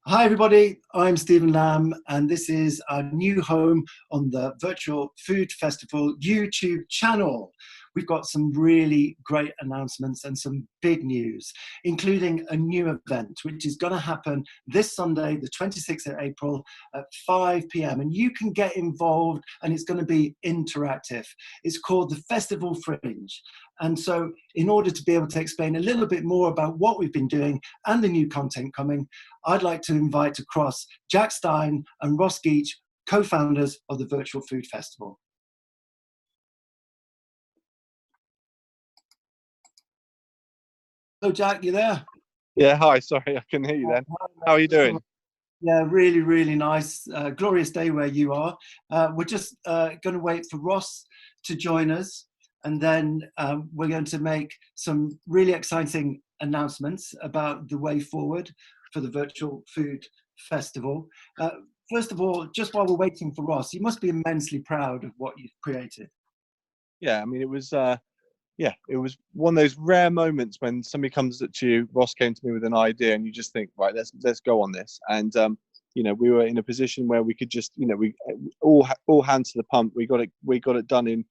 Hi everybody, I'm Stephen Lamb and this is our new home on the Virtual Food Festival YouTube channel. We've got some really great announcements and some big news, including a new event which is going to happen this Sunday, the 26th of April at 5 p.m. and you can get involved and it's going to be interactive. It's called the Festival Fringe. And so in order to be able to explain a little bit more about what we've been doing and the new content coming, I'd like to invite across Jack Stein and Ross Geach, co-founders of the Virtual Food Festival. Hello, Jack, you there? Yeah, hi, sorry, I can hear you then. How are you doing? Yeah, really, really nice. Glorious day where you are. We're just going to wait for Ross to join us, and then we're going to make some really exciting announcements about the way forward for the Virtual Food Festival. First of all, just while we're waiting for Ross, you must be immensely proud of what you've created. Yeah, I mean, it was one of those rare moments when somebody comes to you. Ross came to me with an idea, and you just think, right, let's go on this. And we were in a position where we could just, we all hands to the pump. We got it done in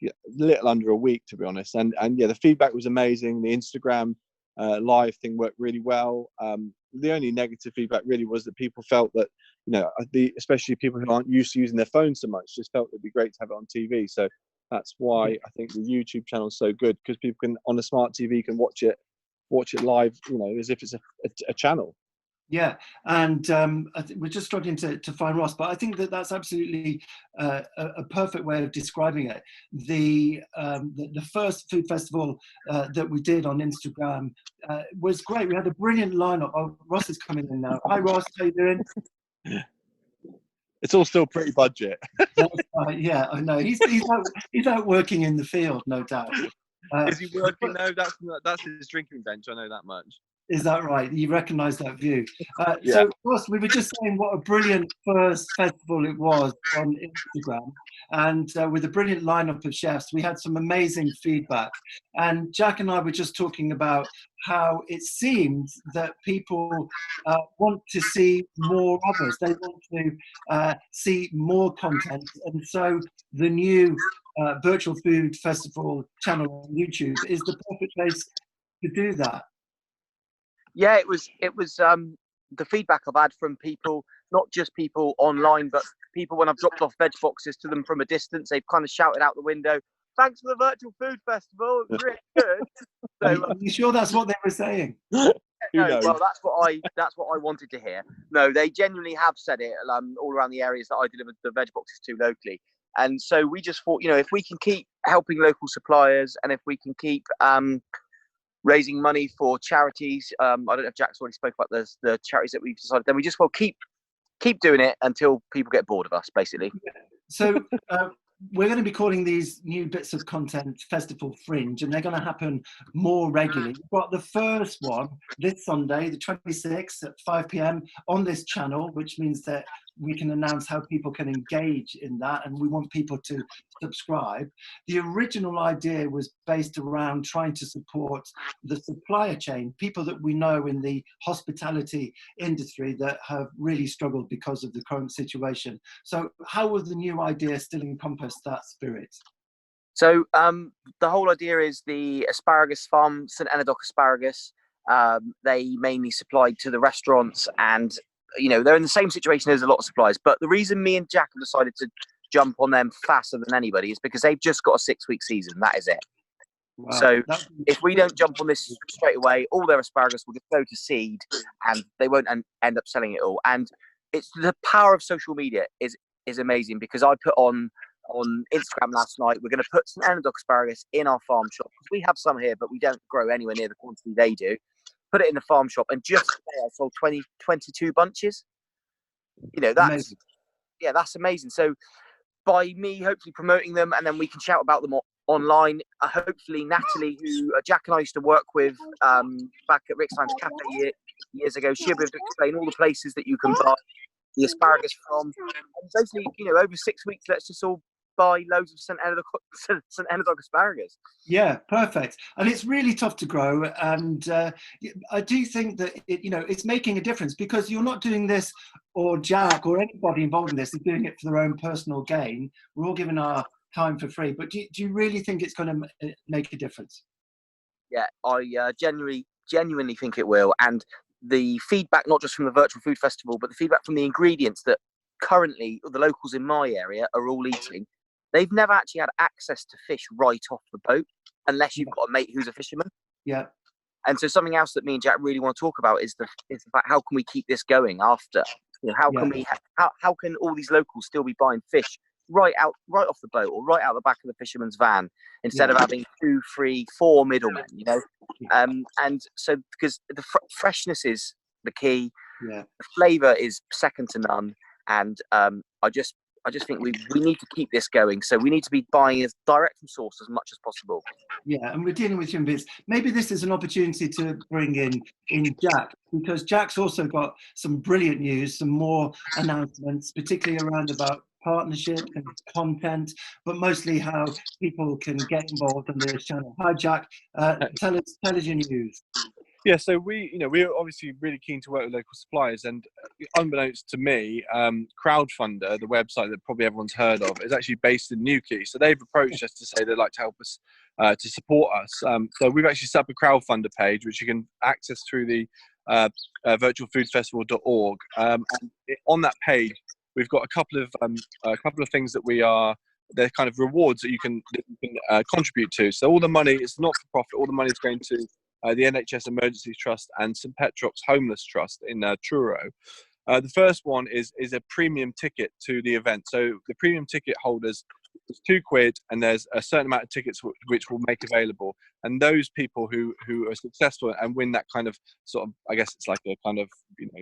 a little under a week, to be honest. And yeah, the feedback was amazing. The Instagram live thing worked really well. The only negative feedback really was that people felt that, especially people who aren't used to using their phones so much, just felt it'd be great to have it on TV. So that's why I think the YouTube channel is so good, because people can, on a smart TV, can watch it live, as if it's a channel. Yeah, and we're just struggling to find Ross, but I think that's absolutely a perfect way of describing it. The first food festival that we did on Instagram was great. We had a brilliant lineup. Oh, Ross is coming in now. Hi, Ross. How you doing? It's all still pretty budget. Yeah, I know. He's out working in the field, no doubt. Is he working? No, that's his drinking bench. I know that much. Is that right? You recognise that view. Yeah. So, Ross, we were just saying what a brilliant first festival it was on Instagram. And with a brilliant lineup of chefs, we had some amazing feedback. And Jack and I were just talking about how it seems that people want to see more of us. They want to see more content. And so the new Virtual Food Festival channel on YouTube is the perfect place to do that. Yeah, it was the feedback I've had from people, not just people online, but people when I've dropped off veg boxes to them from a distance. They've kind of shouted out the window, "Thanks for the Virtual Food Festival, it was really good." So, are you sure that's what they were saying? No, well, that's what I wanted to hear. No, they genuinely have said it all around the areas that I delivered the veg boxes to locally. And so we just thought, if we can keep helping local suppliers, and if we can keep raising money for charities. I don't know if Jack's already spoke about the charities that we've decided. Then we just will keep doing it until people get bored of us, basically. So we're going to be calling these new bits of content Festival Fringe, and they're going to happen more regularly. We've got the first one this Sunday, the 26th at 5 p.m. on this channel, which means that we can announce how people can engage in that, and we want people to subscribe. The original idea was based around trying to support the supplier chain, people that we know in the hospitality industry that have really struggled because of the current situation. So how will the new idea still encompass that spirit? So the whole idea is the Asparagus Farm, St Enodoc Asparagus. They mainly supplied to the restaurants, and they're in the same situation as a lot of suppliers. But the reason me and Jack have decided to jump on them faster than anybody is because they've just got a 6-week season. That is it. Wow. So if we don't jump on this straight away, all their asparagus will just go to seed, and they won't end up selling it all. And it's the power of social media is amazing, because I put on Instagram last night, we're going to put St Enodoc asparagus in our farm shop, because we have some here, but we don't grow anywhere near the quantity they do. Put it in the farm shop, and just today I sold 22 bunches. That's amazing. Yeah, that's amazing. So by me hopefully promoting them, and then we can shout about them online. Hopefully Natalie, who Jack and I used to work with back at Rick Stein's Cafe years ago, she'll be able to explain all the places that you can buy the asparagus from. And basically, over 6 weeks, let's just all buy loads of St Enodoc asparagus. Yeah, perfect. And it's really tough to grow. And I do think that it's making a difference, because you're not doing this, or Jack or anybody involved in this is doing it for their own personal gain. We're all giving our time for free. But do you really think it's going to make a difference? Yeah, I genuinely think it will. And the feedback, not just from the virtual food festival, but the feedback from the ingredients that currently the locals in my area are all eating, they've never actually had access to fish right off the boat, unless you've got a mate who's a fisherman. Yeah. And so something else that me and Jack really want to talk about is the fact, how can we keep this going after? How can all these locals still be buying fish right off the boat, or right out the back of the fisherman's van, instead of having 2, 3, 4 middlemen, and so, because the freshness is the key, the flavor is second to none, and I just think we need to keep this going. So we need to be buying as direct from source as much as possible. Yeah, and we're dealing with human beings. Maybe this is an opportunity to bring in Jack, because Jack's also got some brilliant news, some more announcements, particularly around about partnership and content, but mostly how people can get involved on this channel. Hi, Jack. Tell us your news. Yeah, so we're obviously really keen to work with local suppliers, and unbeknownst to me, Crowdfunder, the website that probably everyone's heard of, is actually based in Newquay. So they've approached us to say they'd like to help us to support us. So we've actually set up a Crowdfunder page, which you can access through the virtualfoodfestival.org. And on that page, we've got a couple of things that they're kind of rewards that you can contribute to. So all the money is not for profit. All the money is going to the NHS Emergency Trust and St Petrock's Homeless Trust in Truro. The first one is a premium ticket to the event. So the premium ticket holders, it's £2, and there's a certain amount of tickets which we'll make available. And those people who are successful and win that kind of sort of, I guess it's like a kind of,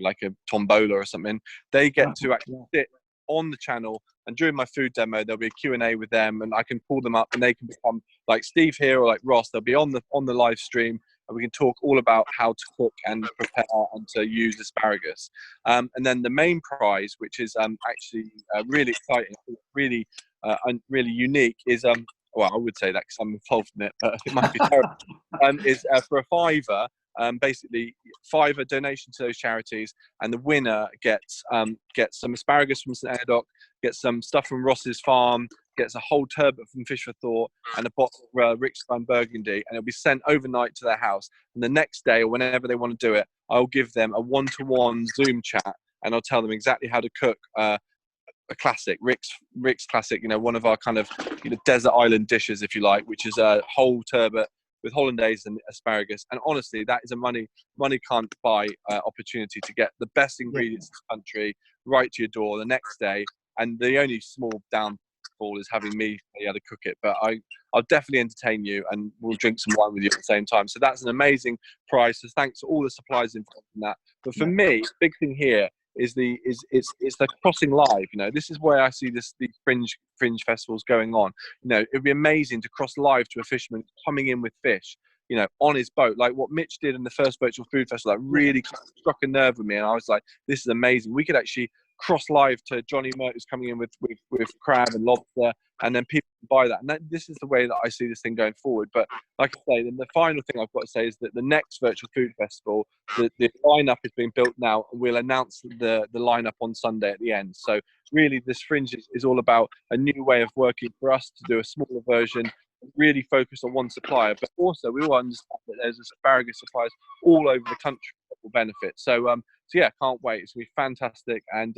like a tombola or something, they get to actually sit on the channel, and during my food demo there'll be a Q&A with them, and I can pull them up, and they can become like Steve here or like Ross. They'll be on the live stream, and we can talk all about how to cook and prepare and to use asparagus. And then the main prize, which is actually really exciting, really unique, is well, I would say that because I'm involved in it, but it might be terrible. Is for a £5. Basically, £5 donation to those charities, and the winner gets some asparagus from St Enodoc, gets some stuff from Ross's farm, gets a whole turbot from Fish for Thought, and a bottle of Rick Stein Burgundy, and it'll be sent overnight to their house. And the next day, or whenever they want to do it, I'll give them a one-to-one Zoom chat, and I'll tell them exactly how to cook a classic, Rick's classic, one of our kind of desert island dishes, if you like, which is a whole turbot with hollandaise and asparagus. And honestly, that is a money can't buy opportunity to get the best ingredients in the country right to your door the next day. And the only small downfall is having me be able to cook it, but I'll definitely entertain you, and we'll drink some wine with you at the same time. So that's an amazing prize. So thanks to all the suppliers involved in that. But for me, the big thing here is it's the crossing live. This is where I see these fringe festivals going on. It'd be amazing to cross live to a fisherman coming in with fish, on his boat, like what Mitch did in the first virtual food festival. That really struck a nerve with me, and I was like, this is amazing. We could actually cross live to Johnny Mert, who's coming in with crab and lobster, and then people can buy that. And this is the way that I see this thing going forward. But like I say, then the final thing I've got to say is that the next virtual food festival, the lineup is being built now, and we'll announce the lineup on Sunday at the end. So really, this Fringe is all about a new way of working for us to do a smaller version, really focused on one supplier, but also we all understand that there's asparagus suppliers all over the country that will benefit. So yeah, can't wait. It's gonna be fantastic, and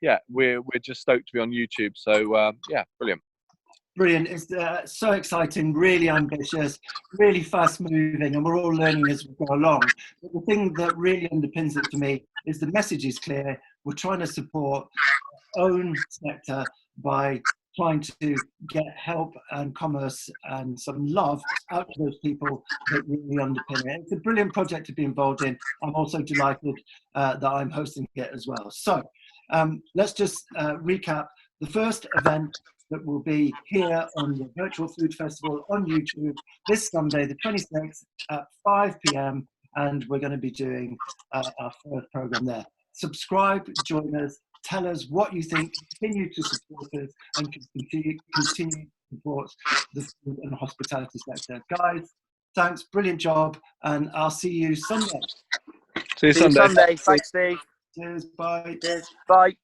yeah, we're just stoked to be on YouTube. So yeah, brilliant. Brilliant. It's so exciting, really ambitious, really fast moving, and we're all learning as we go along. But the thing that really underpins it for me is the message is clear. We're trying to support our own sector by trying to get help and commerce and some love out to those people that really underpin it. It's a brilliant project to be involved in. I'm also delighted that I'm hosting it as well. So let's just recap the first event that will be here on the Virtual Food Festival on YouTube this Sunday, the 26th at 5 p.m. And we're going to be doing our first program there. Subscribe, join us, Tell us what you think. Continue to support us and continue to support the food and hospitality sector. Guys, thanks, brilliant job, and I'll see you Sunday. See you See you Sunday. Sunday. Thanks, Steve. Cheers, bye. Cheers. Bye.